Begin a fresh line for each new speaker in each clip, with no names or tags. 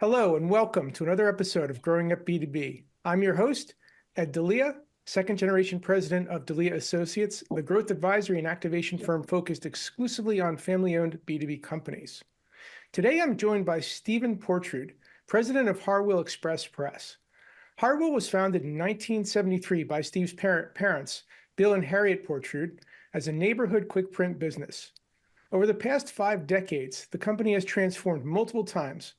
Hello and welcome to another episode of Growing Up B2B. I'm your host, Ed Delia, second generation president of Delia Associates, the growth advisory and activation firm focused exclusively on family-owned B2B companies. Today I'm joined by Steven Portrude, president of Harwill Express Press. Harwill was founded in 1973 by Steve's parents, Bill and Harriet Portrude, as a neighborhood quick print business. Over the past 5 decades, the company has transformed multiple times,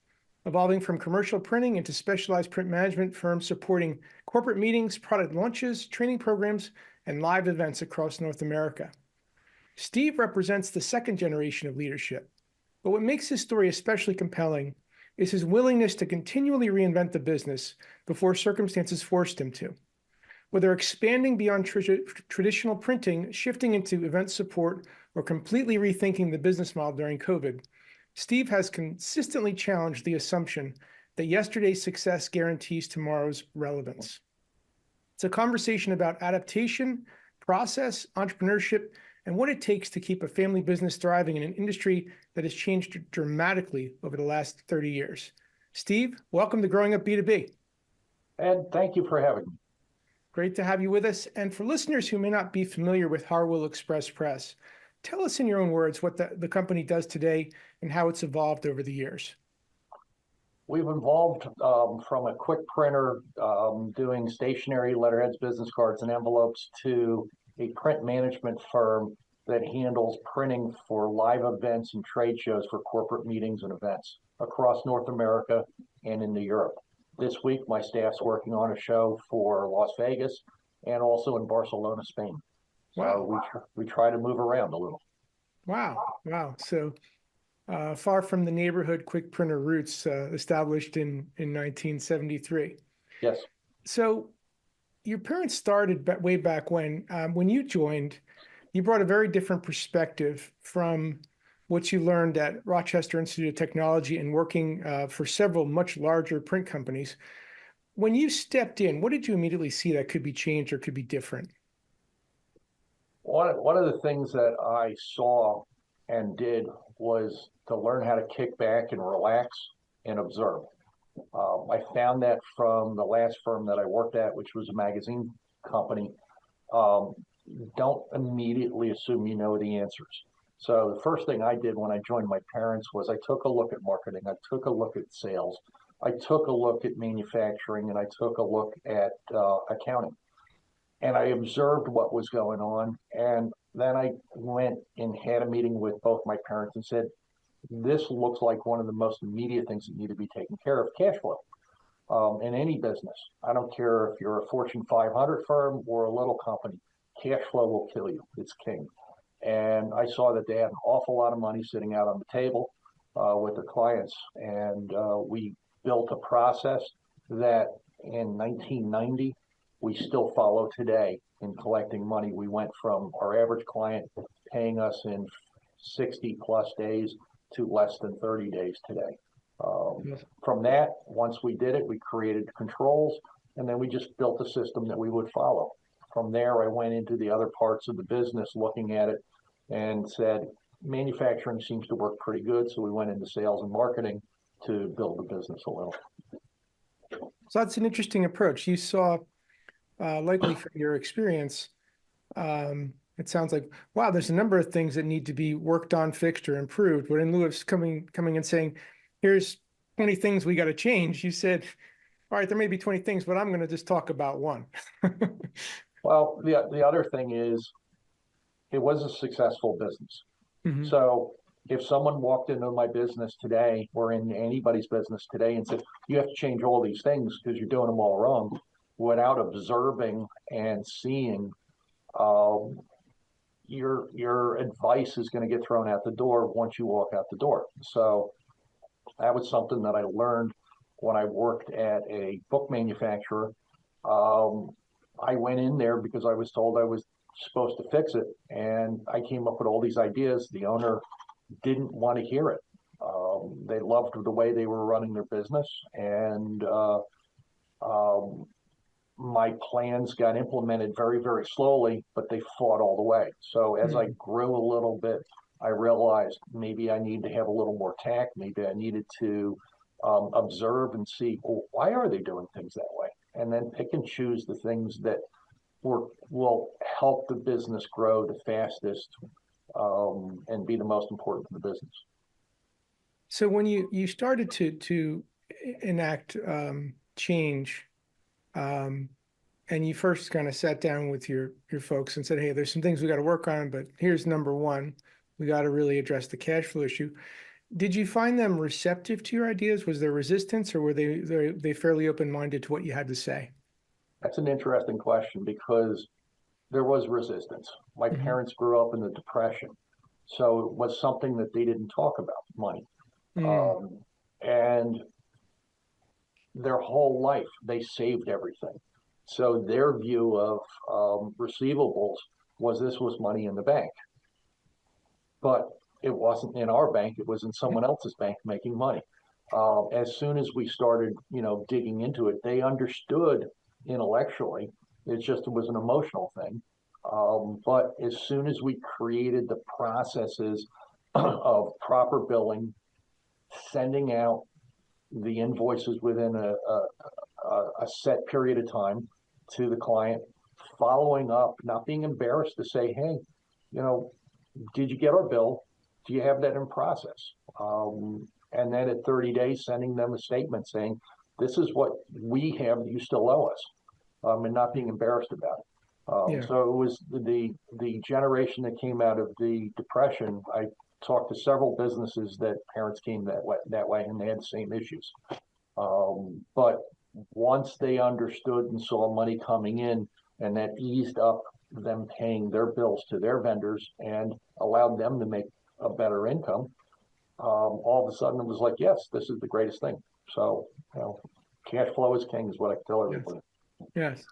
evolving from commercial printing into specialized print management firms supporting corporate meetings, product launches, training programs, and live events across North America. Steve represents the second generation of leadership, but what makes his story especially compelling is his willingness to continually reinvent the business before circumstances forced him to. Whether expanding beyond traditional printing, shifting into event support, or completely rethinking the business model during COVID, Steve has consistently challenged the assumption that yesterday's success guarantees tomorrow's relevance. It's a conversation about adaptation, process, entrepreneurship, and what it takes to keep a family business thriving in an industry that has changed dramatically over the last 30 years. Steve, welcome to Growing Up B2B.
Ed, thank you for having me.
Great to have you with us. And for listeners who may not be familiar with Harwill Express Press, tell us in your own words what the company does today and how it's evolved over the years.
We've evolved from a quick printer doing stationery, letterheads, business cards, and envelopes to a print management firm that handles printing for live events and trade shows for corporate meetings and events across North America and into Europe. This week, my staff's working on a show for Las Vegas and also in Barcelona, Spain.
Wow.
So we try to move around a little.
Wow. So far from the neighborhood quick printer roots established in 1973.
Yes.
So your parents started way back when you joined, you brought a very different perspective from what you learned at Rochester Institute of Technology and working for several much larger print companies. When you stepped in, what did you immediately see that could be changed or could be different?
One of the things that I saw and did was to learn how to kick back and relax and observe. I found that from the last firm that I worked at, which was a magazine company. Don't immediately assume you know the answers. So the first thing I did when I joined my parents was I took a look at marketing, I took a look at sales, I took a look at manufacturing, and I took a look at accounting. And I observed what was going on. And then I went and had a meeting with both my parents and said, this looks like one of the most immediate things that need to be taken care of, cash flow. In any business, I don't care if you're a Fortune 500 firm or a little company, cash flow will kill you. It's king. And I saw that they had an awful lot of money sitting out on the table with their clients. And we built a process that in 1990, we still follow today in collecting money. We went from our average client paying us in 60 plus days to less than 30 days today. From that, once we did it, we created controls, and then we just built a system that we would follow. From there, I went into the other parts of the business looking at it and said, manufacturing seems to work pretty good. So we went into sales and marketing to build the business a little.
So that's an interesting approach. You saw, likely from your experience, it sounds like, wow, there's a number of things that need to be worked on, fixed, or improved. But in lieu of coming and saying, here's 20 things we got to change, you said, all right, there may be 20 things, but I'm going to just talk about one.
Well, the other thing is, it was a successful business. Mm-hmm. So if someone walked into my business today or in anybody's business today and said, you have to change all these things because you're doing them all wrong, without observing and seeing, your advice is going to get thrown out the door once you walk out the door. So that was something that I learned when I worked at a book manufacturer. I went in there because I was told I was supposed to fix it, and I came up with all these ideas. The owner didn't want to hear it. They loved the way they were running their business, and my plans got implemented very, very slowly, but they fought all the way. So as I grew a little bit, I realized maybe I need to have a little more tact. Maybe I needed to observe and see, well, why are they doing things that way? And then pick and choose the things that will help the business grow the fastest, and be the most important to the business.
So when you started to enact change, and you first kind of sat down with your folks and said, "Hey, there's some things we got to work on, but here's number one: we got to really address the cash flow issue." Did you find them receptive to your ideas? Was there resistance, or were they fairly open-minded to what you had to say?
That's an interesting question because there was resistance. My
Mm-hmm.
parents grew up in the Depression, so it was something that they didn't talk about, money.
Mm,
Um, and their whole life, they saved everything. So their view of receivables was this was money in the bank, but it wasn't in our bank; it was in someone else's bank making money. As soon as we started, digging into it, they understood intellectually. It was an emotional thing. But as soon as we created the processes of proper billing, sending out the invoices within a set period of time to the client, following up, not being embarrassed to say, hey, you know, did you get our bill? Do you have that in process? And then at 30 days, sending them a statement saying, this is what we have that you still owe us, and not being embarrassed about it.
yeah.
So it was the generation that came out of the Depression. I talked to several businesses that parents came that way, and they had the same issues. But once they understood and saw money coming in, and that eased up them paying their bills to their vendors and allowed them to make a better income, all of a sudden it was like, yes, this is the greatest thing. So, cash flow is king is what I tell
Yes.
everybody.
Yes.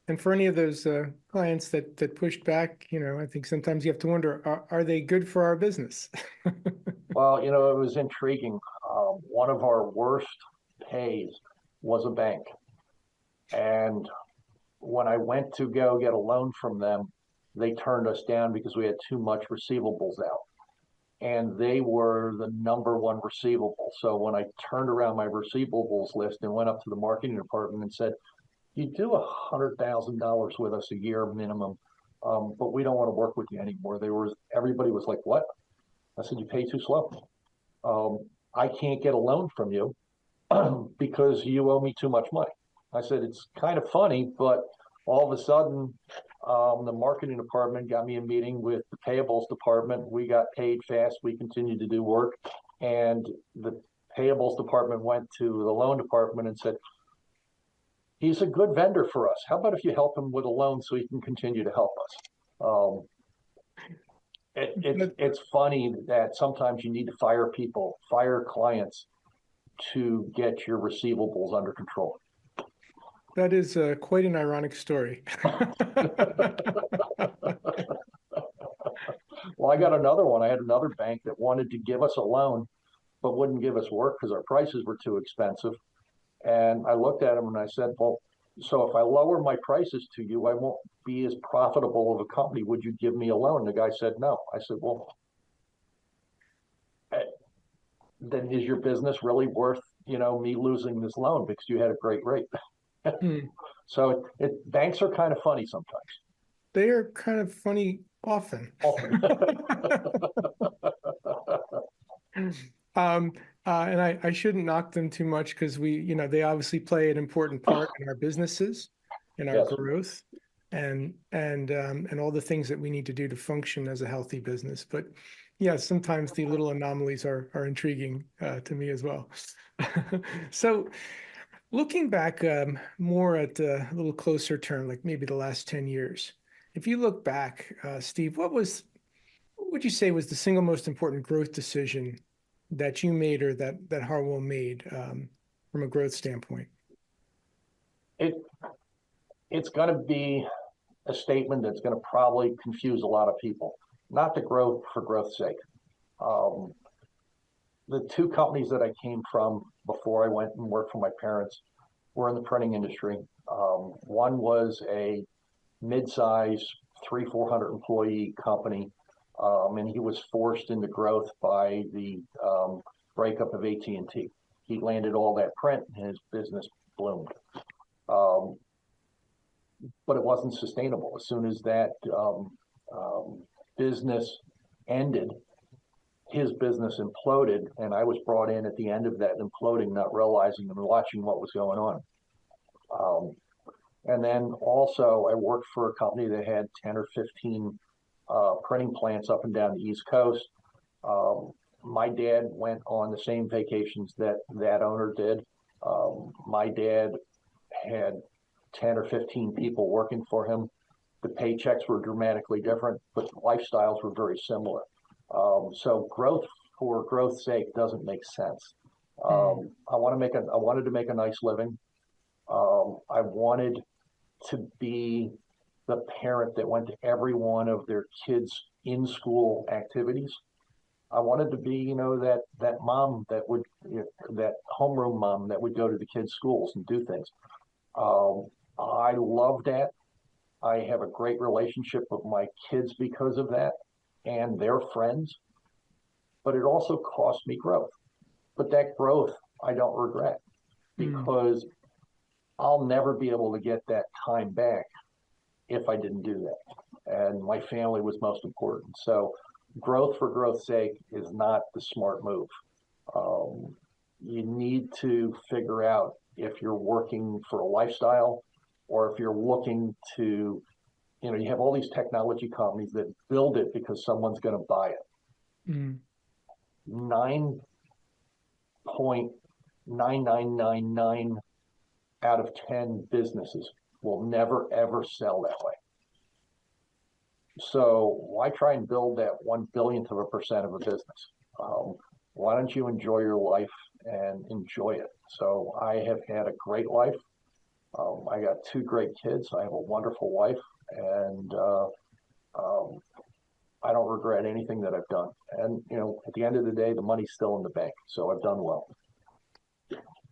And for any of those clients that pushed back, I think sometimes you have to wonder, are they good for our business?
Well, it was intriguing. One of our worst pays was a bank. And when I went to go get a loan from them, they turned us down because we had too much receivables out. And they were the number one receivable. So when I turned around my receivables list and went up to the marketing department and said, you do $100,000 with us a year minimum, but we don't want to work with you anymore. Everybody was like, what? I said, you pay too slow. I can't get a loan from you because you owe me too much money. I said, it's kind of funny, but all of a sudden, the marketing department got me a meeting with the payables department. We got paid fast. We continued to do work. And the payables department went to the loan department and said, he's a good vendor for us. How about if you help him with a loan so he can continue to help us? Um, it's funny that sometimes you need to fire clients to get your receivables under control.
That is quite an ironic story.
Well, I got another one. I had another bank that wanted to give us a loan, but wouldn't give us work because our prices were too expensive. And I looked at him and I said, well, so if I lower my prices to you, I won't be as profitable of a company. Would you give me a loan? The guy said, no. I said, well, then is your business really worth, me losing this loan because you had a great rate?
Hmm.
So banks are kind of funny sometimes.
They are kind of funny often.
Often.
Um, and I shouldn't knock them too much because they obviously play an important part in our businesses, in our
Yes.
growth, and all the things that we need to do to function as a healthy business. But yeah, sometimes the little anomalies are intriguing to me as well. So looking back more at a little closer term, like maybe the last 10 years, if you look back, Steve, what would you say was the single most important growth decision that you made or that Harwill made from a growth standpoint?
It it's going to be a statement that's going to probably confuse a lot of people. Not to grow for growth's sake. Um, the two companies that I came from before I went and worked for my parents were in the printing industry. One was a mid-size, 400 employee company, and he was forced into growth by the breakup of AT&T. he landed all that print and his business bloomed. Um, but it wasn't sustainable. As soon as that business ended, his business imploded, and I was brought in at the end of that imploding, not realizing and watching what was going on. And then also, I worked for a company that had 10 or 15 printing plants up and down the East Coast. My dad went on the same vacations that that owner did. My dad had 10 or 15 people working for him. The paychecks were dramatically different, but lifestyles were very similar. So growth for growth's sake doesn't make sense. I wanted to make a nice living. I wanted to be the parent that went to every one of their kids' in-school activities. I wanted to be, that mom that would, that homeroom mom that would go to the kids' schools and do things. I love that. I have a great relationship with my kids because of that and their friends, but it also cost me growth. But that growth I don't regret because I'll never be able to get that time back if I didn't do that. And my family was most important. So growth for growth's sake is not the smart move. You need to figure out if you're working for a lifestyle or if you're looking to, you have all these technology companies that build it because someone's going to buy it. 9.9999 out of 10 businesses will never, ever sell that way. So why try and build that 1/1000000000 of a percent of a business? Why don't you enjoy your life and enjoy it? So I have had a great life. I got 2 great kids. I have a wonderful wife, and I don't regret anything that I've done. And at the end of the day, the money's still in the bank, so I've done well.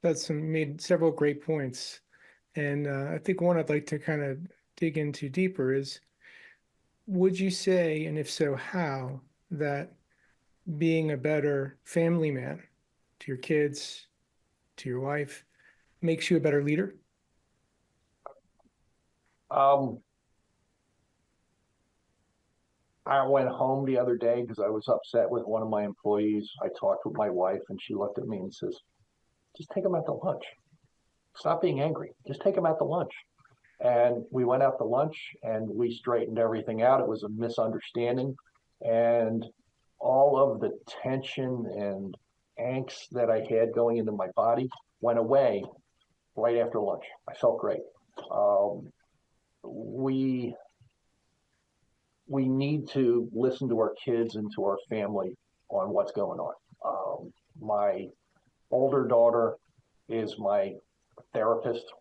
That's made several great points. And I think one I'd like to kind of dig into deeper is, would you say, and if so, how, that being a better family man to your kids, to your wife, makes you a better leader?
I went home the other day because I was upset with one of my employees. I talked with my wife, and she looked at me and says, just take him out to lunch. Stop being angry. Just take him out to lunch. And we went out to lunch and we straightened everything out. It was a misunderstanding. And all of the tension and angst that I had going into my body went away right after lunch. I felt great. We need to listen to our kids and to our family on what's going on. My older daughter is my therapist.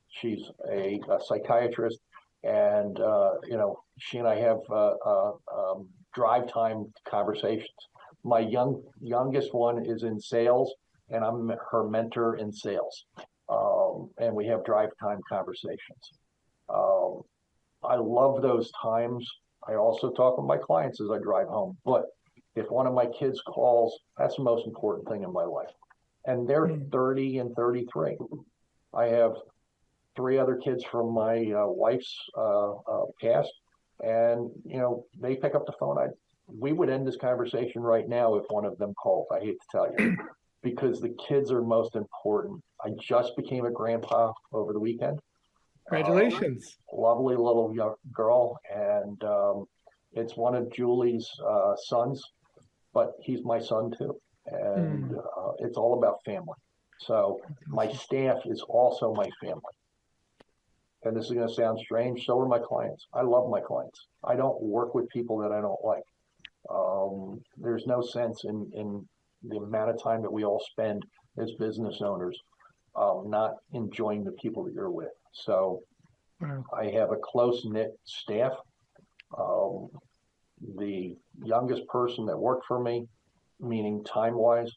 She's a psychiatrist, and she and I have drive time conversations. My youngest one is in sales, and I'm her mentor in sales, and we have drive time conversations. I love those times. I also talk with my clients as I drive home. But if one of my kids calls, that's the most important thing in my life. And they're 30 and 33. I have 3 other kids from my wife's past, and they pick up the phone. We would end this conversation right now if one of them called. I hate to tell you, because the kids are most important. I just became a grandpa over the weekend.
Congratulations.
Lovely little young girl, and it's one of Julie's sons, but he's my son too. And it's all about family. So my staff is also my family. And this is going to sound strange, so are my clients. I love my clients. I don't work with people that I don't like. There's no sense in the amount of time that we all spend as business owners not enjoying the people that you're with. So I have a close-knit staff. The youngest person that worked for me, meaning time-wise,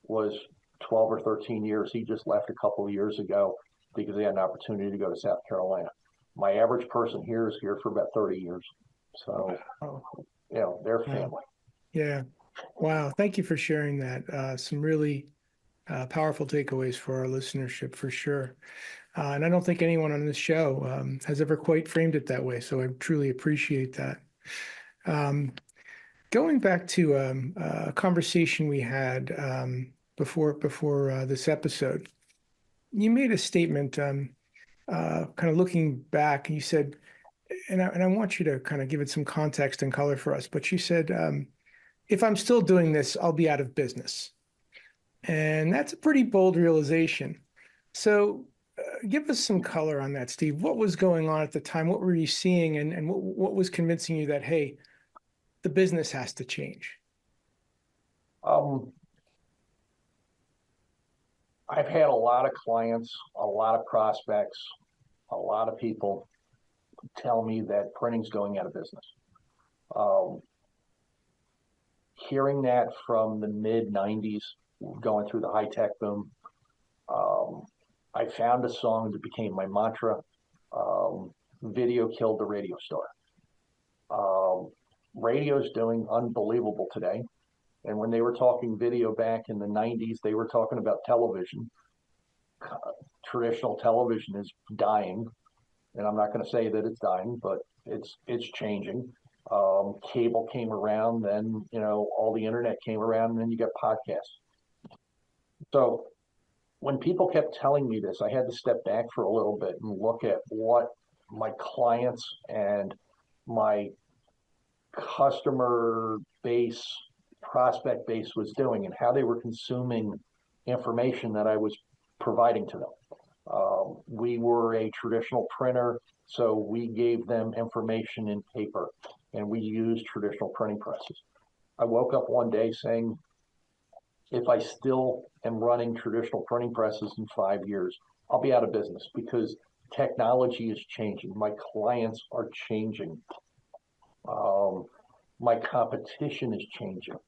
was 12 or 13 years. He just left a couple of years ago because he had an opportunity to go to South Carolina. My average person here is here for about 30 years. So, they're family.
Yeah. Wow. Thank you for sharing that. Some really Powerful takeaways for our listenership for sure. And I don't think anyone on this show has ever quite framed it that way. So I truly appreciate that. Going back to a conversation we had before this episode, you made a statement kind of looking back, and you said, and I want you to kind of give it some context and color for us, but you said, if I'm still doing this, I'll be out of business. And that's a pretty bold realization. So give us some color on that, Steve. What was going on at the time? What were you seeing? And what was convincing you that, hey, the business has to change?
I've had a lot of clients, a lot of prospects, a lot of people tell me that printing's going out of business. Um, Hearing that from the mid 90s, going through the high tech boom, um, I found a song that became my mantra. Um, Video killed the radio star. Um, Radio's doing unbelievable today. And when they were talking video back in the 90s, they were talking about television. Traditional television is dying, and I'm not going to say that it's dying, but it's changing. Cable came around, then all the internet came around, and then you got podcasts. So when people kept telling me this, I had to step back for a little bit and look at what my clients and my customer base, prospect base was doing and how they were consuming information that I was providing to them. We were a traditional printer, so we gave them information in paper and we used traditional printing presses. I woke up one day saying, if I still am running traditional printing presses in 5 years, I'll be out of business because technology is changing. My clients are changing. My competition is changing.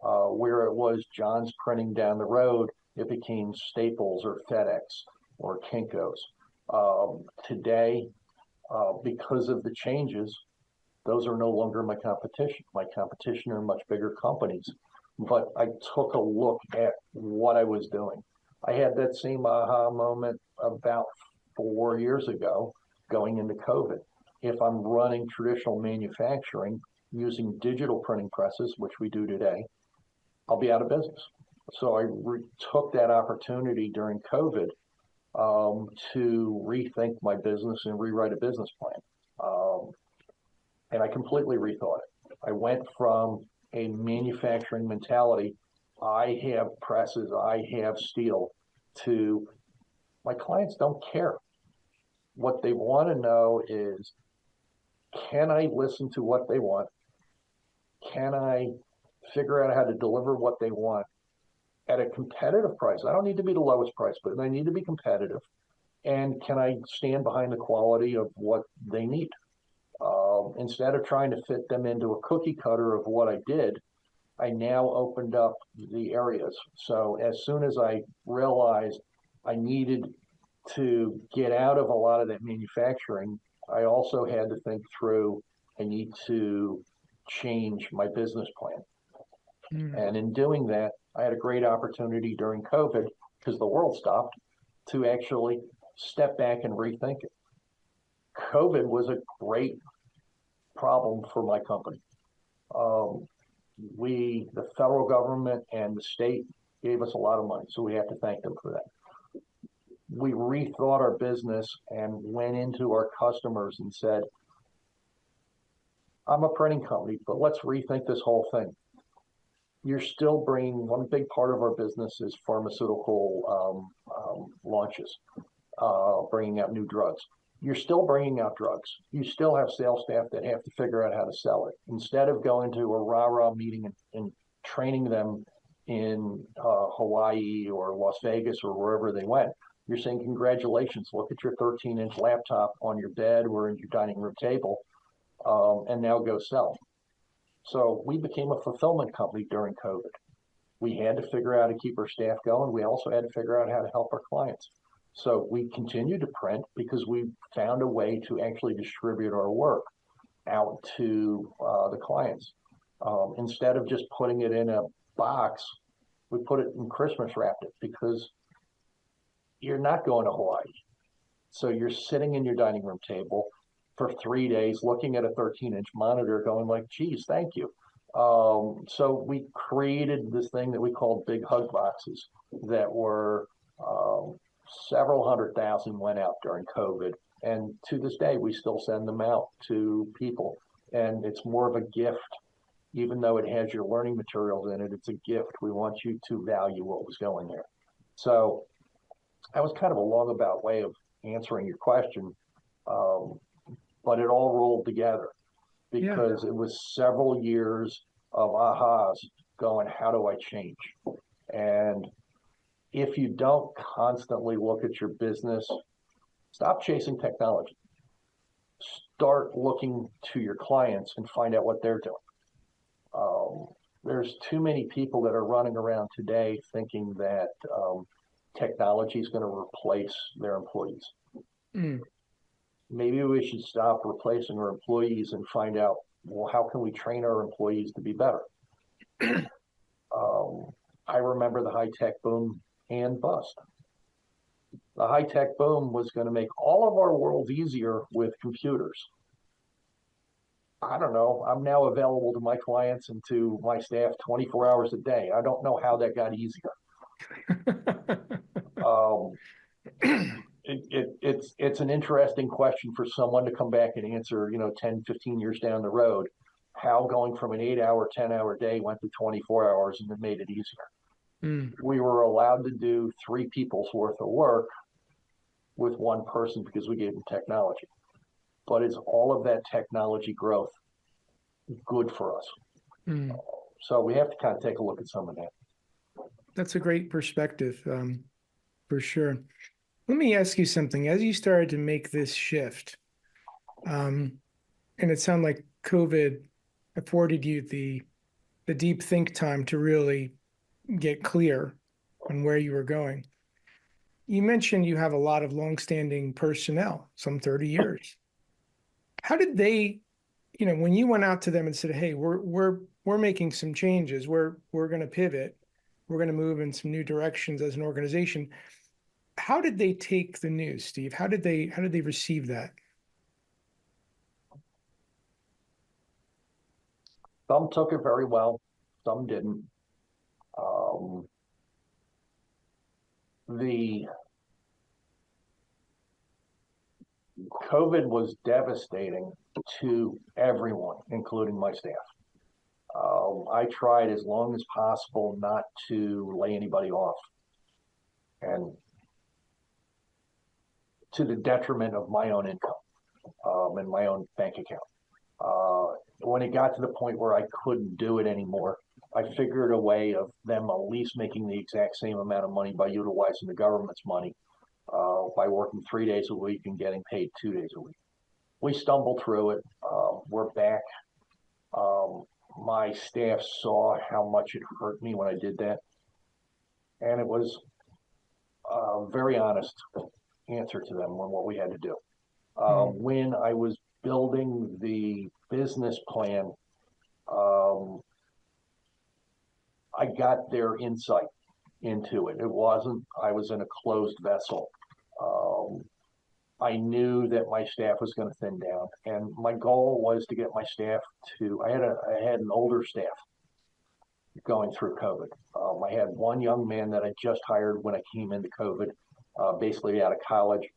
Where it was John's Printing down the road, it became Staples or FedEx or Kinko's. Today, because of the changes, those are no longer my competition. My competition are much bigger companies. But I took a look at what I was doing. I had that same aha moment about 4 years ago going into COVID. If I'm running traditional manufacturing using digital printing presses, which we do today, I'll be out of business. So I took that opportunity during COVID to rethink my business and rewrite a business plan. And I completely rethought it. I went from a manufacturing mentality, I have presses, I have steel, to my clients don't care. What they want to know is, can I listen to what they want? Can I figure out how to deliver what they want at a competitive price? I don't need to be the lowest price, but I need to be competitive. And can I stand behind the quality of what they need? Instead of trying to fit them into a cookie cutter of what I did, I now opened up the areas. So as soon as I realized I needed to get out of a lot of that manufacturing, I also had to think through, I need to change my business plan. And in doing that, I had a great opportunity during COVID, because the world stopped, to actually step back and rethink it. COVID was a great problem for my company. The federal government and the state gave us a lot of money, so we have to thank them for that. We rethought our business and went into our customers and said, I'm a printing company, but let's rethink this whole thing. You're still bringing, one big part of our business is pharmaceutical launches, bringing out new drugs. You're still bringing out drugs. You still have sales staff that have to figure out how to sell it. Instead of going to a rah-rah meeting and training them in Hawaii or Las Vegas or wherever they went, you're saying, congratulations, look at your 13-inch laptop on your bed or in your dining room table, and now go sell. So we became a fulfillment company during COVID. We had to figure out how to keep our staff going. We also had to figure out how to help our clients. So we continued to print because we found a way to actually distribute our work out to the clients. Instead of just putting it in a box We put it in Christmas wrapped it because you're not going to Hawaii. So you're sitting in your dining room table for 3 days looking at a 13-inch monitor going like, geez, thank you. So we created this thing that we called big hug boxes that were several 100,000 went out during COVID. And to this day, we still send them out to people. And it's more of a gift, even though it has your learning materials in it, it's a gift. We want you to value what was going there. So that was kind of a long about way of answering your question. But it all rolled together because it was several years of ahas going, how do I change? And if you don't constantly look at your business, stop chasing technology. Start looking to your clients and find out what they're doing. There's too many people that are running around today thinking that technology is going to replace their employees. Maybe we should stop replacing our employees and find out, well, how can we train our employees to be better? I remember the high-tech boom and bust. The high-tech boom was going to make all of our world easier with computers. I don't know. I'm now available to my clients and to my staff 24 hours a day. I don't know how that got easier. It's an interesting question for someone to come back and answer, 10, 15 years down the road, how going from an 8-hour, 10-hour day went to 24 hours and it made it easier. We were allowed to do 3 people's worth of work with one person because we gave them technology. But is all of that technology growth good for us? So we have to kind of take a look at some of that.
That's a great perspective, for sure. Let me ask you something. As you started to make this shift, and it sounded like COVID afforded you the deep think time to really get clear on where you were going. You mentioned you have a lot of longstanding personnel, some 30 years. How did they, when you went out to them and said, "Hey, we're making some changes. We're going to pivot. We're going to move in some new directions as an organization." How did they take the news, Steve? How did they receive that?
Some took it very well, some didn't. The COVID was devastating to everyone, including my staff. I tried as long as possible not to lay anybody off, and to the detriment of my own income and my own bank account. When it got to the point where I couldn't do it anymore, I figured a way of them at least making the exact same amount of money by utilizing the government's money, by working 3 days a week and getting paid 2 days a week. We stumbled through it. We're back. My staff saw how much it hurt me when I did that. And it was a very honest answer to them on what we had to do. When I was building the business plan, I got their insight into it. It wasn't, I was in a closed vessel. I knew that my staff was going to thin down, and my goal was to get my staff to, I had an older staff going through COVID. I had one young man that I just hired when I came into COVID, basically out of college.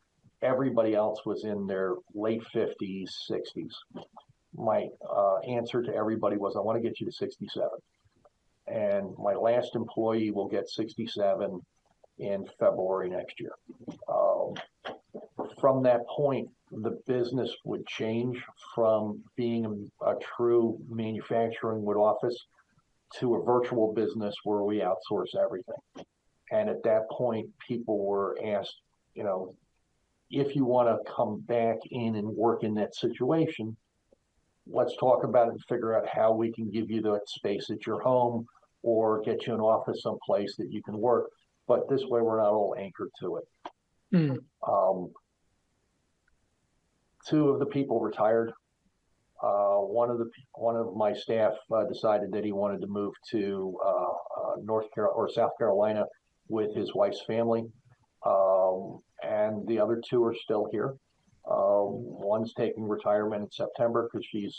Everybody else was in their late 50s, 60s. My answer to everybody was, I want to get you to 67. And my last employee will get 67 in February next year. From that point, the business would change from being a true manufacturing wood office to a virtual business where we outsource everything. And at that point, people were asked, if you want to come back in and work in that situation, let's talk about it and figure out how we can give you that space at your home or get you an office someplace that you can work. But this way, we're not all anchored to it. 2 of the people retired. One of my staff decided that he wanted to move to North Carolina or South Carolina with his wife's family, and the other two are still here. One's taking retirement in September because she's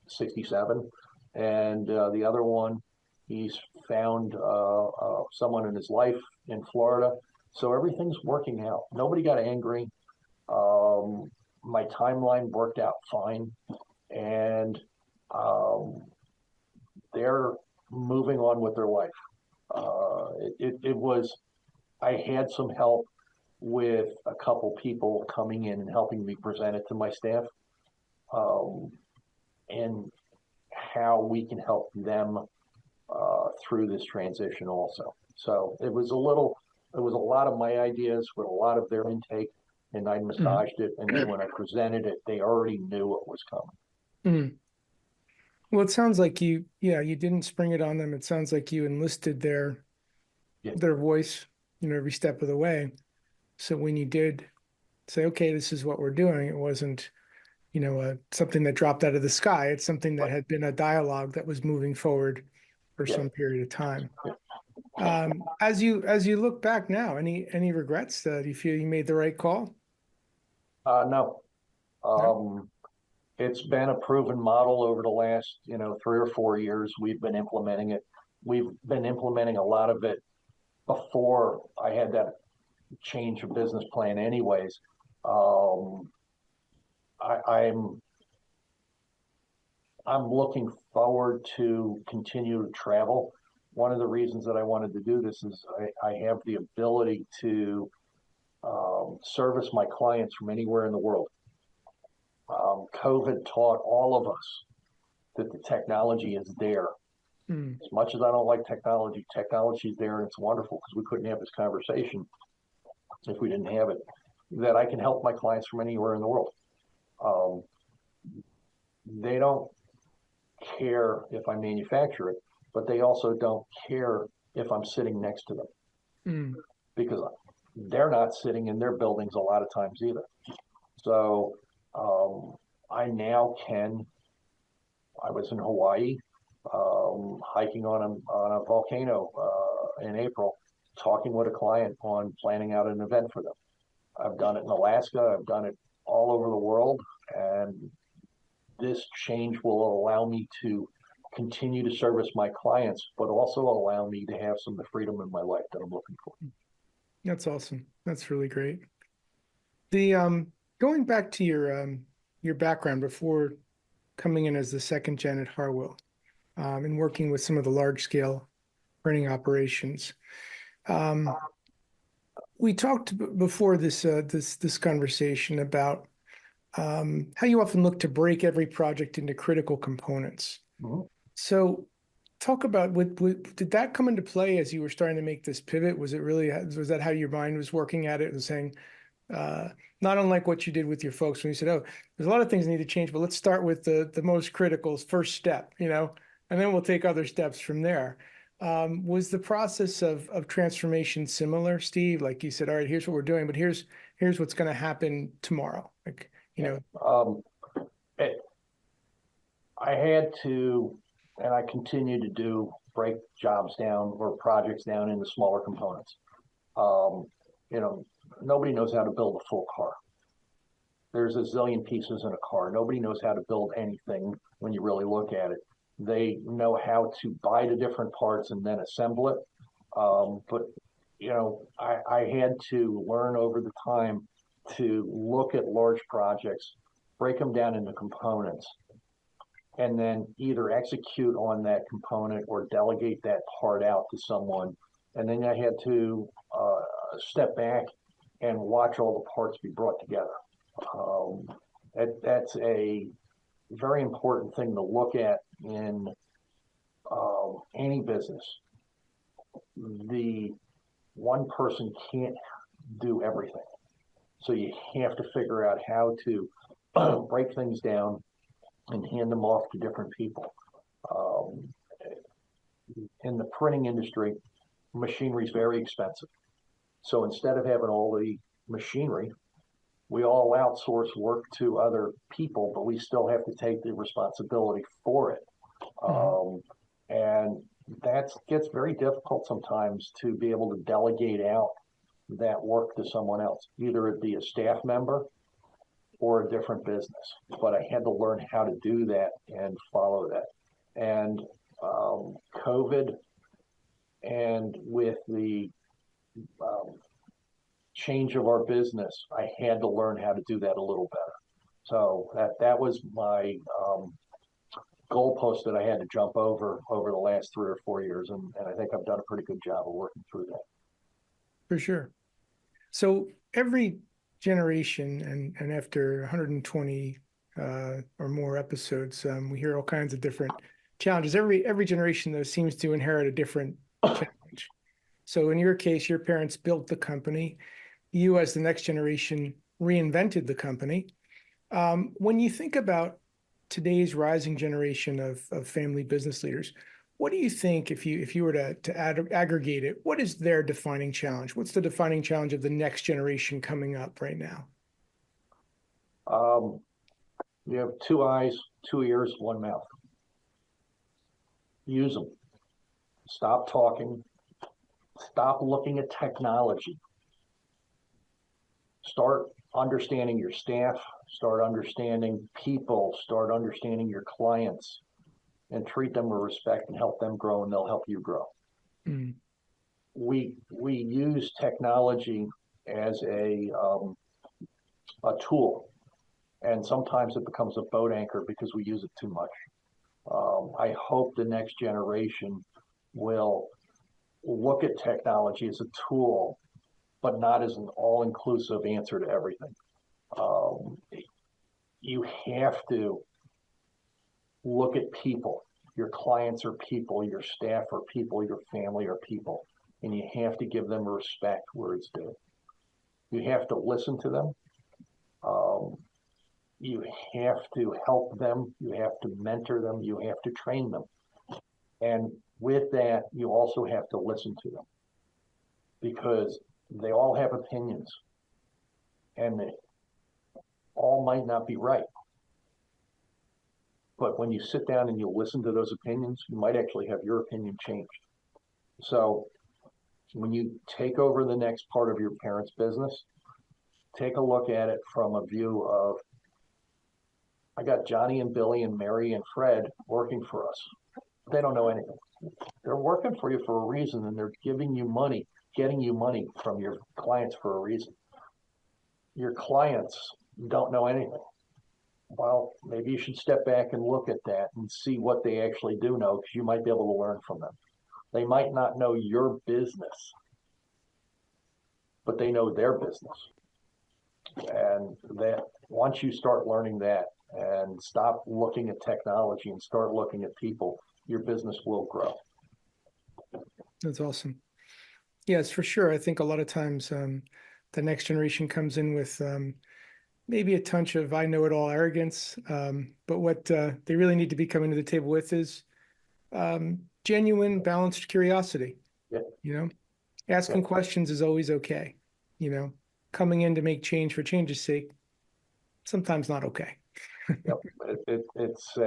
67, and the other one, he's found someone in his life in Florida. So everything's working out. Nobody got angry. My timeline worked out fine, and um, they're moving on with their life. It was, I had some help with a couple people coming in and helping me present it to my staff, um, and how we can help them through this transition also. So it was a lot of my ideas with a lot of their intake, and I
Mhm.
massaged it. And then when I presented it, they already knew it was coming.
Mhm. Well, it sounds like you didn't spring it on them. It sounds like you enlisted
Yeah,
their voice, every step of the way. So when you did say, okay, this is what we're doing, it wasn't, something that dropped out of the sky. It's something that
right.
had been a dialogue that was moving forward for
Yeah,
some period of time.
yeah.
As you look back now, any regrets? Do you feel you made the right call?
No.
No.
Um, it's been a proven model over the last, 3 or 4 years. We've been implementing it. We've been implementing a lot of it before I had that change of business plan anyways. Um, I'm looking forward to continue to travel. One of the reasons that I wanted to do this is I have the ability to service my clients from anywhere in the world. COVID taught all of us that the technology is there.
Mm,
As much as I don't like technology, technology is there and it's wonderful because we couldn't have this conversation if we didn't have it. That I can help my clients from anywhere in the world. Um, they don't care if I manufacture it, but they also don't care if I'm sitting next to them
mm,
because they're not sitting in their buildings a lot of times either. So um, I now can. I was in Hawaii hiking on a volcano in April, talking with a client on planning out an event for them. I've done it in Alaska. I've done it all over the world, and this change will allow me to continue to service my clients, but also allow me to have some of the freedom in my life that I'm looking for.
that's awesome. That's really great. The Going back to your background before coming in as the second gen at Harwill, and working with some of the large scale printing operations. Um, we talked before this conversation about how you often look to break every project into critical components.
Mm-hmm.
So, talk about did that come into play as you were starting to make this pivot? Was that how your mind was working at it and saying, uh, not unlike what you did with your folks when you said, "Oh, there's a lot of things that need to change, but let's start with the most critical first step," and then we'll take other steps from there. Was the process of transformation similar, Steve? Like you said, all right, here's what we're doing, but here's what's going to happen tomorrow. Like,
Yeah. It, I had to, and I continue to do, break jobs down or projects down into smaller components. Um, you know, nobody knows how to build a full car. There's a zillion pieces in a car. Nobody knows how to build anything when you really look at it. They know how to buy the different parts and then assemble it. But I had to learn over the time to look at large projects, break them down into components, and then either execute on that component or delegate that part out to someone. And then I had to step back and watch all the parts be brought together. Um, that's a very important thing to look at in any business. The one person can't do everything. So you have to figure out how to break things down and hand them off to different people. Um, in the printing industry, machinery is very expensive. So instead of having all the machinery, We all outsource work to other people, but we still have to take the responsibility for it. And that gets very difficult sometimes to be able to delegate out that work to someone else, either it be a staff member or a different business. But I had to learn how to do that and follow that. And COVID and with the change of our business, I had to learn how to do that a little better. So that was my goalpost that I had to jump over the last 3 or 4 years, and I think I've done a pretty good job of working through that.
For sure. So every generation, and after 120 or more episodes, we hear all kinds of different challenges. Every generation, though, seems to inherit a different challenge. So in your case, your parents built the company. You, as the next generation, reinvented the company. When you think about today's rising generation of family business leaders, what do you think, if you were to aggregate it, what is their defining challenge? What's the defining challenge of the next generation coming up right now?
You have 2 eyes, 2 ears, 1 mouth. Use them. Stop talking. Stop looking at technology. Start understanding your staff. Start understanding people. Start understanding your clients, and treat them with respect and help them grow, and they'll help you grow. We use technology as a tool, and sometimes it becomes a boat anchor because we use it too much. I hope the next generation will look at technology as a tool, but not as an all-inclusive answer to everything. You have to look at people. Your clients are people, your staff are people, your family are people, and you have to give them respect where it's due. You have to listen to them. You have to help them. You have to mentor them. You have to train them. And with that, you also have to listen to them, because they all have opinions, and they all might not be right. But when you sit down and you listen to those opinions, you might actually have your opinion changed. So when you take over the next part of your parents' business, take a look at it from a view of, I got Johnny and Billy and Mary and Fred working for us. They don't know anything. They're working for you for a reason, and they're giving you money, getting you money from your clients for a reason. Your clients don't know anything. Well, maybe you should step back and look at that and see what they actually do know, because you might be able to learn from them. They might not know your business, but they know their business. And that once you start learning that and stop looking at technology and start looking at people, your business will grow.
That's awesome. Yes, for sure. I think a lot of times the next generation comes in with maybe a touch of I know it all arrogance, but what they really need to be coming to the table with is genuine, balanced curiosity.
Yeah.
Asking questions is always okay. Coming in to make change for change's sake, sometimes not okay.
It's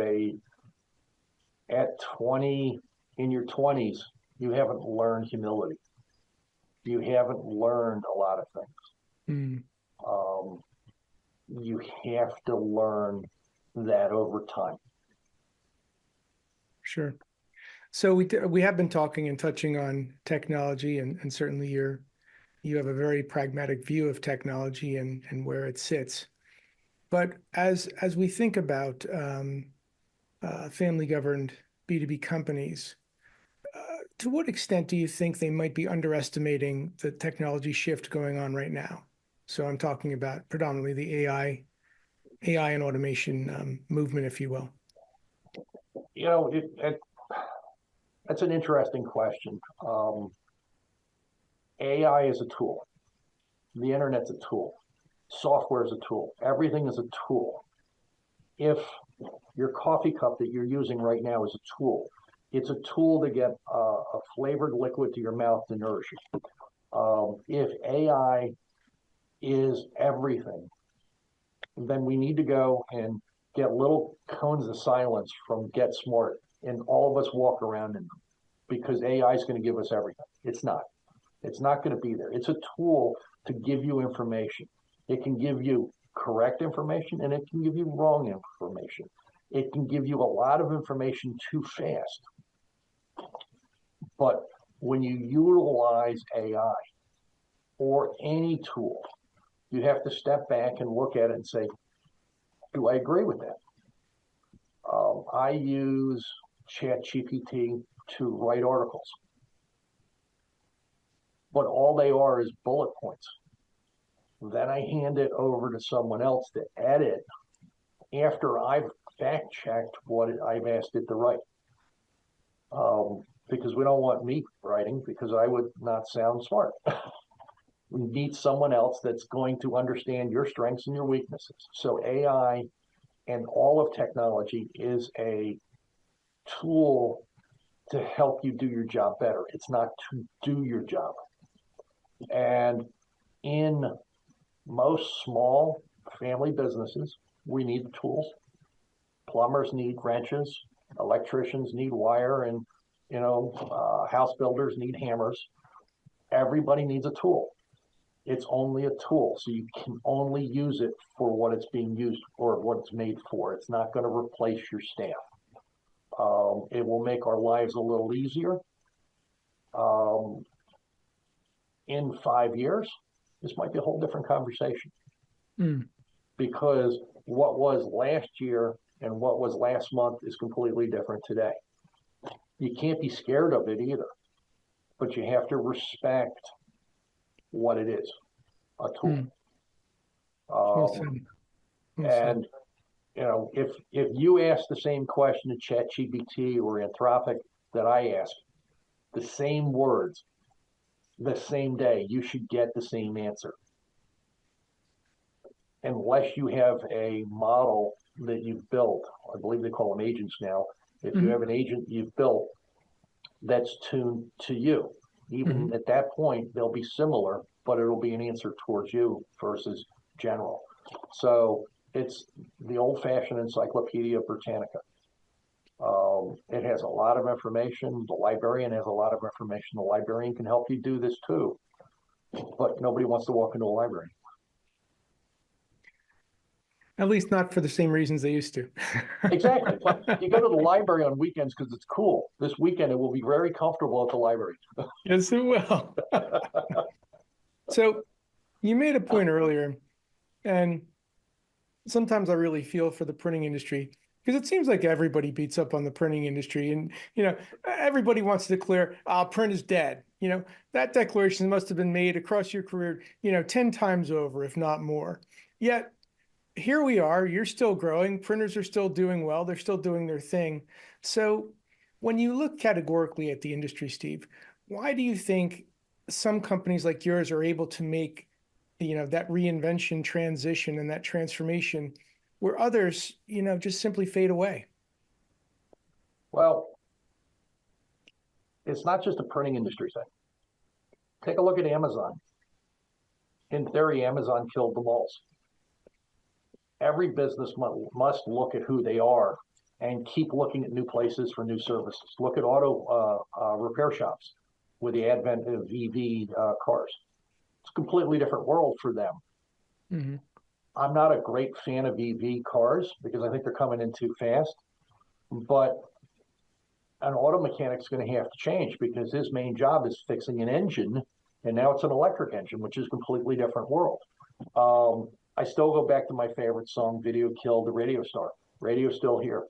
at 20, in your 20s, you haven't learned humility. You haven't learned a lot of things. You have to learn that over time.
Sure. So we have been talking and touching on technology, and certainly you have a very pragmatic view of technology and where it sits. But as we think about family-governed B2B companies, to what extent do you think they might be underestimating the technology shift going on right now? So I'm talking about predominantly the AI and automation movement, if you will.
That's an interesting question. AI is a tool. The internet's a tool. Software is a tool. Everything is a tool. If your coffee cup that you're using right now is a tool, it's a tool to get a flavored liquid to your mouth to nourish you. If AI is everything, then we need to go and get little cones of silence from Get Smart, and all of us walk around in them, because AI is going to give us everything. It's not. It's not going to be there. It's a tool to give you information. It can give you correct information and it can give you wrong information. It can give you a lot of information too fast. But when you utilize AI or any tool, you have to step back and look at it and say, do I agree with that? I use ChatGPT to write articles, but all they are is bullet points. Then I hand it over to someone else to edit after I've fact checked what I've asked it to write. Because we don't want me writing, because I would not sound smart. We need someone else that's going to understand your strengths and your weaknesses. So AI and all of technology is a tool to help you do your job better. It's not to do your job. And in most small family businesses, we need tools. Plumbers need wrenches, electricians need wire, and house builders need hammers. Everybody needs a tool. It's only a tool, so you can only use it for what it's being used or what it's made for. It's not going to replace your staff. It will make our lives a little easier. In 5 years, this might be a whole different conversation. Because what was last year and what was last month is completely different today. You can't be scared of it either, but you have to respect what it is, a tool. And if you ask the same question to ChatGPT or Anthropic that I ask, the same words, the same day, you should get the same answer. Unless you have a model that you've built, I believe they call them agents now. If you have an agent you've built that's tuned to you, even at that point, they'll be similar, but it'll be an answer towards you versus general. So it's the old-fashioned Encyclopedia Britannica. It has a lot of information. The librarian has a lot of information. The librarian can help you do this too, but nobody wants to walk into a library.
At least not for the same reasons they used to.
Exactly. But you go to the library on weekends because it's cool. This weekend, it will be very comfortable at the library.
Yes, it will. So you made a point earlier, and sometimes I really feel for the printing industry, because it seems like everybody beats up on the printing industry, and everybody wants to declare, print is dead. That declaration must have been made across your career 10 times over, if not more. Yet here we are, you're still growing, printers are still doing well, they're still doing their thing. So when you look categorically at the industry, Steve, why do you think some companies like yours are able to make that reinvention transition and that transformation where others just simply fade away?
Well, it's not just a printing industry thing. Take a look at Amazon. In theory, Amazon killed the malls. Every business must look at who they are and keep looking at new places for new services. Look at auto repair shops with the advent of EV cars. It's a completely different world for them. I'm not a great fan of EV cars because I think they're coming in too fast, but an auto mechanic's going to have to change because his main job is fixing an engine, and now it's an electric engine, which is a completely different world. I still go back to my favorite song, Video Killed the Radio Star. Radio's still here.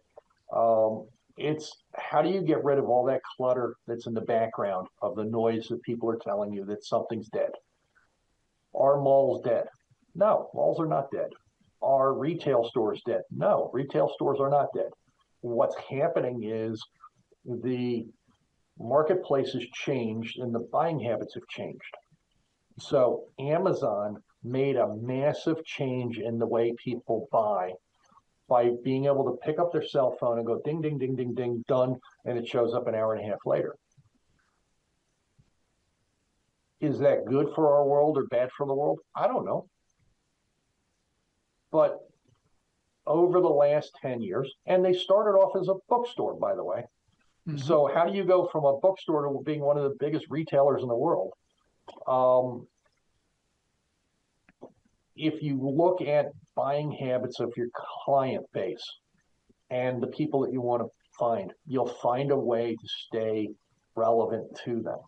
It's how do you get rid of all that clutter that's in the background of the noise that people are telling you that something's dead? Are malls dead? No, malls are not dead. Are retail stores dead? No, retail stores are not dead. What's happening is the marketplace has changed and the buying habits have changed. So Amazon made a massive change in the way people buy by being able to pick up their cell phone and go ding, ding, ding, ding, ding, done, and it shows up an hour and a half later. Is that good for our world or bad for the world? I don't know. But over the last 10 years, and they started off as a bookstore, by the way. So how do you go from a bookstore to being one of the biggest retailers in the world? If you look at buying habits of your client base and the people that you want to find, you'll find a way to stay relevant to them.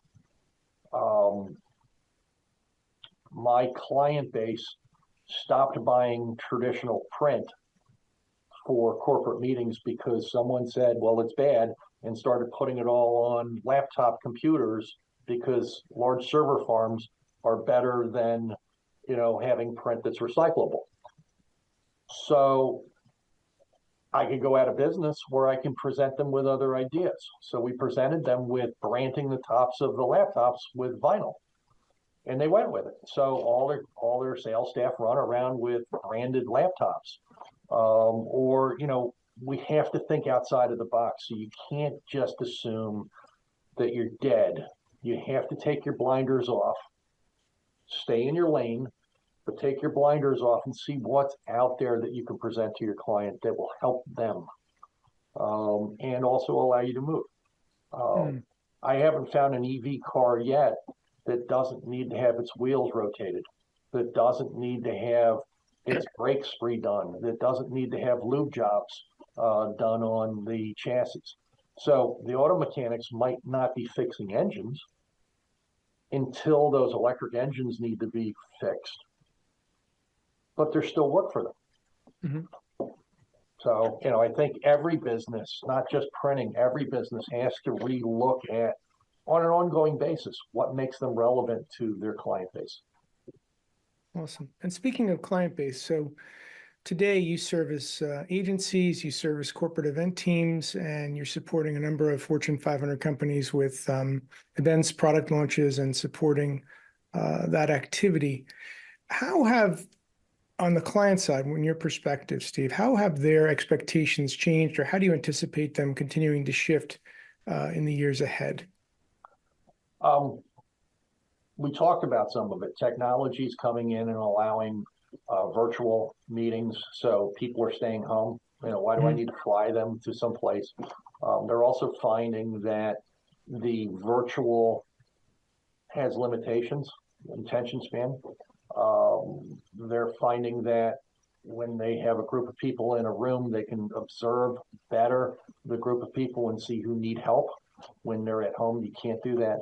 My client base stopped buying traditional print for corporate meetings because someone said, well, it's bad, and started putting it all on laptop computers because large server farms are better than, having print that's recyclable. So I could go out of business where I can present them with other ideas. So we presented them with branding the tops of the laptops with vinyl, and they went with it. So all their sales staff run around with branded laptops. We have to think outside of the box. So you can't just assume that you're dead. You have to take your blinders off, stay in your lane, but take your blinders off and see what's out there that you can present to your client that will help them, and also allow you to move. I haven't found an EV car yet that doesn't need to have its wheels rotated, that doesn't need to have its brakes redone, that doesn't need to have lube jobs done on the chassis. So the auto mechanics might not be fixing engines until those electric engines need to be fixed, but there's still work for them. So, I think every business, not just printing, every business has to relook at, on an ongoing basis, what makes them relevant to their client base.
Awesome. And speaking of client base, so today you service agencies, you service corporate event teams, and you're supporting a number of Fortune 500 companies with events, product launches, and supporting that activity. How have, on the client side, from your perspective, Steve, how have their expectations changed, or how do you anticipate them continuing to shift in the years ahead?
We talked about some of it. Technology is coming in and allowing virtual meetings, so people are staying home. Why do I need to fly them to some place? They're also finding that the virtual has limitations, attention span. They're finding that when they have a group of people in a room, they can observe better the group of people and see who need help. When they're at home, you can't do that.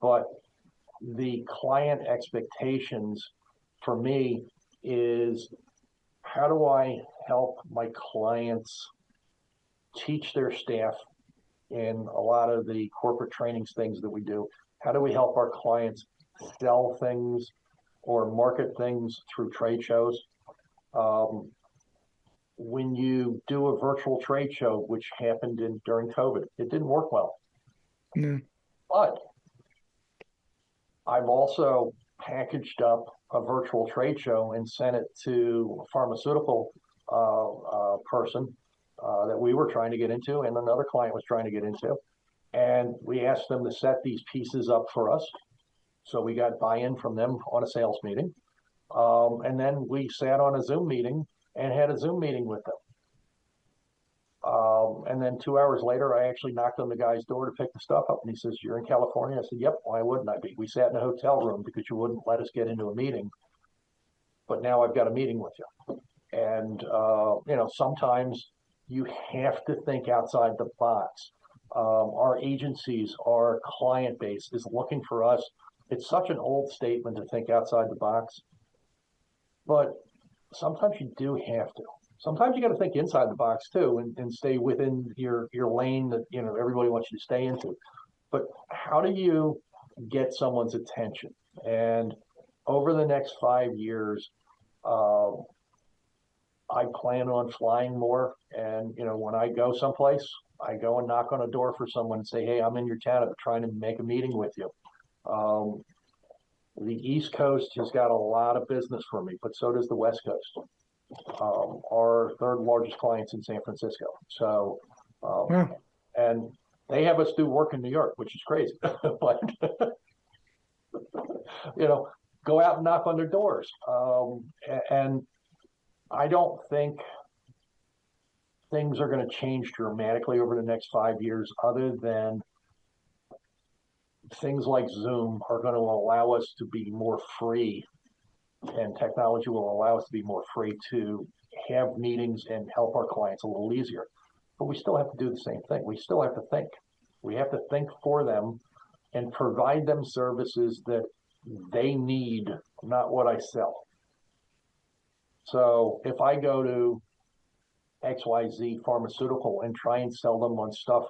But the client expectations for me is, how do I help my clients teach their staff in a lot of the corporate trainings things that we do? How do we help our clients sell things or market things through trade shows? When you do a virtual trade show, which happened during COVID, it didn't work well. But I've also packaged up a virtual trade show and sent it to a pharmaceutical person that we were trying to get into, and another client was trying to get into. And we asked them to set these pieces up for us. So we got buy-in from them on a sales meeting. And then we sat on a Zoom meeting and had a Zoom meeting with them. And then 2 hours later, I actually knocked on the guy's door to pick the stuff up. And he says, "You're in California?" I said, "Yep, why wouldn't I be? We sat in a hotel room because you wouldn't let us get into a meeting. But now I've got a meeting with you." And, sometimes you have to think outside the box. Our agencies, our client base is looking for us. It's such an old statement to think outside the box, but sometimes you do have to. Sometimes you got to think inside the box too, and stay within your lane that everybody wants you to stay into. But how do you get someone's attention? And over the next 5 years, I plan on flying more. And when I go someplace, I go and knock on a door for someone and say, "Hey, I'm in your town. I'm trying to make a meeting with you." The East Coast has got a lot of business for me, but so does the West Coast. Our third largest clients in San Francisco. So, and they have us do work in New York, which is crazy. But, go out and knock on their doors. And I don't think things are going to change dramatically over the next 5 years, other than things like Zoom are going to allow us to be more free, and technology will allow us to be more free to have meetings and help our clients a little easier. But we still have to do the same thing. We still have to think. We have to think for them and provide them services that they need, not what I sell. So if I go to XYZ pharmaceutical and try and sell them on stuff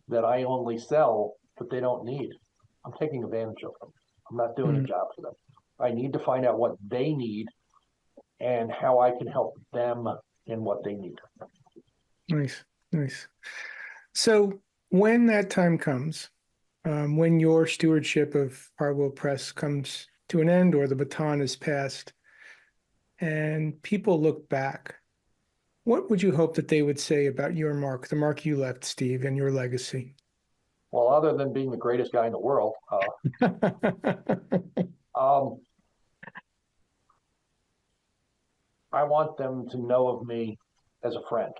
that I only sell, but they don't need, I'm taking advantage of them. I'm not doing a job for them. I need to find out what they need and how I can help them in what they need.
Nice, nice. So when that time comes, when your stewardship of Harwill Press comes to an end or the baton is passed, and people look back, what would you hope that they would say about your mark, the mark you left, Steve, and your legacy?
Well, other than being the greatest guy in the world, I want them to know of me as a friend.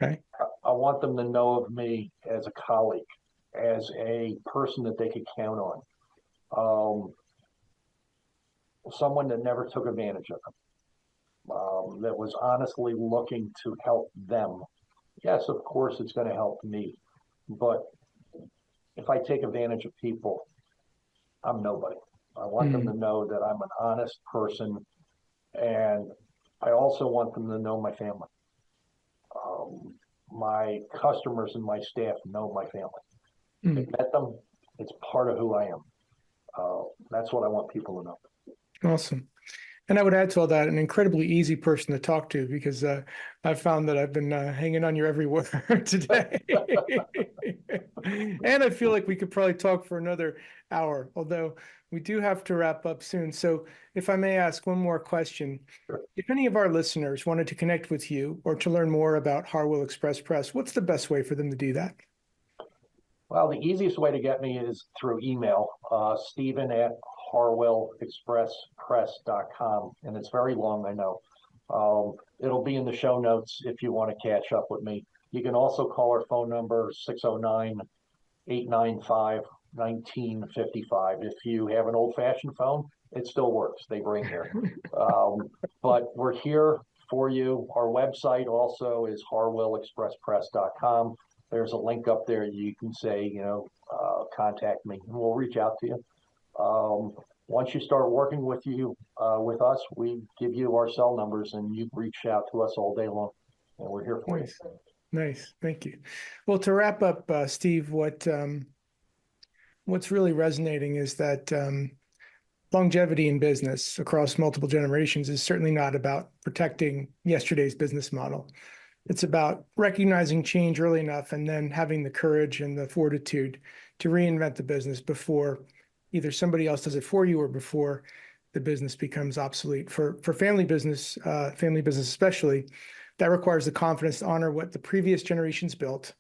Okay.
I want them to know of me as a colleague, as a person that they could count on. Someone that never took advantage of them, that was honestly looking to help them. Yes, of course, it's going to help me, but if I take advantage of people, I'm nobody. I want them to know that I'm an honest person, and I also want them to know my family. My customers and my staff know my family. I've met them. It's part of who I am. That's what I want people to know.
Awesome. And I would add to all that, an incredibly easy person to talk to, because I've found that I've been hanging on your every word today. And I feel like we could probably talk for another hour, although we do have to wrap up soon. So if I may ask one more question,
Sure.
If any of our listeners wanted to connect with you or to learn more about Harwill Express Press, what's the best way for them to do that?
Well, the easiest way to get me is through email, Steven@harwillexpresspress.com. And it's very long, I know. It'll be in the show notes if you want to catch up with me. You can also call our phone number, 609-895-1955. If you have an old-fashioned phone, it still works. They bring here. But we're here for you. Our website also is harwillexpresspress.com. There's a link up there. You can say, contact me, and we'll reach out to you. Once you start working with us, we give you our cell numbers, and you reach out to us all day long, and we're here for you.
Nice. Thank you. Well, to wrap up, Steve, what's really resonating is that longevity in business across multiple generations is certainly not about protecting yesterday's business model. It's about recognizing change early enough and then having the courage and the fortitude to reinvent the business before either somebody else does it for you or before the business becomes obsolete. For family business especially, that requires the confidence to honor what the previous generations built,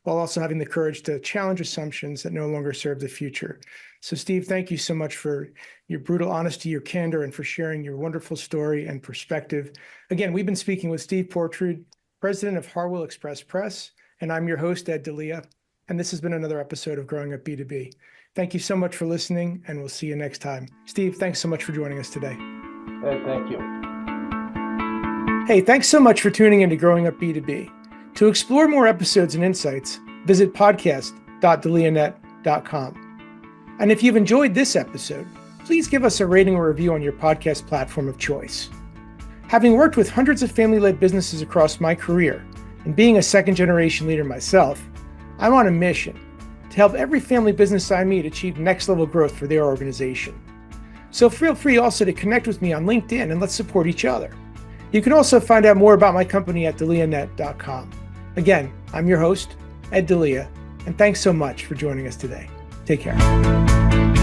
while also having the courage to challenge assumptions that no longer serve the future. So Steve, thank you so much for your brutal honesty, your candor, and for sharing your wonderful story and perspective. Again, we've been speaking with Steve Portrude, President of Harwill Express Press, and I'm your host, Ed Delia, and this has been another episode of Growing Up B2B. Thank you so much for listening, and we'll see you next time. Steve, thanks so much for joining us today.
Ed, thank you.
Hey, thanks so much for tuning into Growing Up B2B. To explore more episodes and insights, visit podcast.delianet.com. And if you've enjoyed this episode, please give us a rating or review on your podcast platform of choice. Having worked with hundreds of family-led businesses across my career, and being a second-generation leader myself, I'm on a mission to help every family business I meet achieve next-level growth for their organization. So feel free also to connect with me on LinkedIn, and let's support each other. You can also find out more about my company at delianet.com. Again, I'm your host, Ed Delia, and thanks so much for joining us today. Take care.